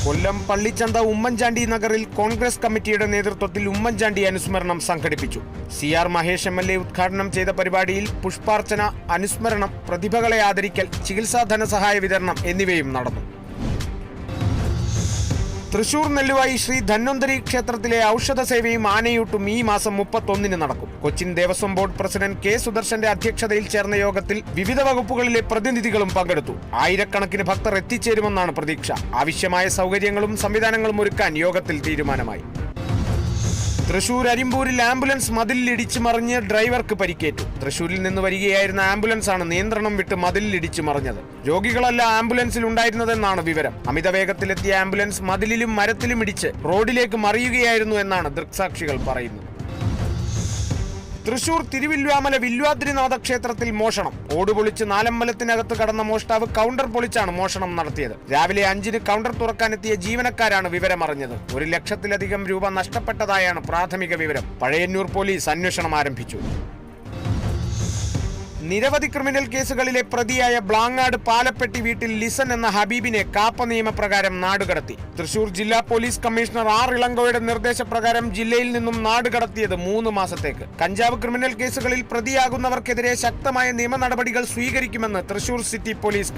കൊല്ലം പള്ളിച്ചന്ത ഉമ്മൻചാണ്ടി നഗറിൽ കോൺഗ്രസ് കമ്മിറ്റിയുടെ നേതൃത്വത്തിൽ ഉമ്മൻചാണ്ടി അനുസ്മരണം സംഘടിപ്പിച്ചു. CR മഹേഷ് MLA ഉദ്ഘാടനം ചെയ്ത പരിപാടിയിൽ പുഷ്പാർച്ചന, അനുസ്മരണം, പ്രതിഭകളെ ആദരിക്കൽ, ചികിത്സാ ധനസഹായ വിതരണം എന്നിവയും നടന്നു. തൃശൂർ നെല്ലുവായി ശ്രീ ധന്വന്തരി ക്ഷേത്രത്തിലെ ഔഷധ സേവയും ആനയൂട്ടും ഈ മാസം 31-ന് നടക്കും. Cochin Devaswom board president K. സുദർശന്റെ അധ്യക്ഷതയിൽ ചേർന്ന യോഗത്തിൽ വിവിധ വകുപ്പുകളിലെ പ്രതിനിധികളും പങ്കെടുത്തു. ആയിരക്കണക്കിന് ഭക്തർ എത്തിച്ചേരുമെന്നാണ് പ്രതീക്ഷ. ആവശ്യമായ സൗകര്യങ്ങളും സംവിധാനങ്ങളും ഒരുക്കാൻ യോഗത്തിൽ തീരുമാനമായി. തൃശൂർ അരിമ്പൂരിൽ ആംബുലൻസ് മതിലിലിടിച്ചു മറിഞ്ഞ് ഡ്രൈവർക്ക് പരിക്കേറ്റു. തൃശൂരിൽ നിന്ന് വരികയായിരുന്ന ആംബുലൻസാണ് നിയന്ത്രണം വിട്ട് മതിലിലിടിച്ചു മറിഞ്ഞത്. രോഗികളല്ല ആംബുലൻസിൽ ഉണ്ടായിരുന്നതെന്നാണ് വിവരം. അമിത വേഗത്തിലെത്തിയ ആംബുലൻസ് മതിലിലും മരത്തിലും ഇടിച്ച് റോഡിലേക്ക് മറിയുകയായിരുന്നു എന്നാണ് ദൃക്സാക്ഷികൾ പറയുന്നത്. തൃശൂർ തിരുവില്വാമല വില്വാദ്രിനാഥ ക്ഷേത്രത്തിൽ മോഷണം. ഓടുപൊളിച്ച് നാലമ്പലത്തിനകത്ത് കടന്ന മോഷ്ടാവ് കൗണ്ടർ പൊളിച്ചാണ് മോഷണം നടത്തിയത്. രാവിലെ 5-ന് കൗണ്ടർ തുറക്കാനെത്തിയ ജീവനക്കാരാണ് വിവരമറിഞ്ഞത്. 1 ലക്ഷത്തിലധികം രൂപ നഷ്ടപ്പെട്ടതായാണ് പ്രാഥമിക വിവരം. പഴയന്നൂർ പോലീസ് അന്വേഷണം ആരംഭിച്ചു. നിരവധി ക്രിമിനൽ കേസുകളിലെ പ്രതിയായ ബ്ലാങ്ങാട് പാലപ്പെട്ടി വീട്ടിൽ ലിസൺ എന്ന ഹബീബിനെ കാപ്പ നിയമപ്രകാരം നാടുകടത്തി. തൃശൂർ ജില്ലാ പോലീസ് കമ്മീഷണർ R. ഇളങ്കോയുടെ നിർദ്ദേശപ്രകാരം ജില്ലയിൽ നിന്നും നാടുകടത്തിയത് 3 മാസത്തേക്ക്. കഞ്ചാവ് ക്രിമിനൽ കേസുകളിൽ പ്രതിയാകുന്നവർക്കെതിരെ ശക്തമായ നിയമ നടപടികൾ സ്വീകരിക്കുമെന്ന് തൃശൂർ സിറ്റി പോലീസ്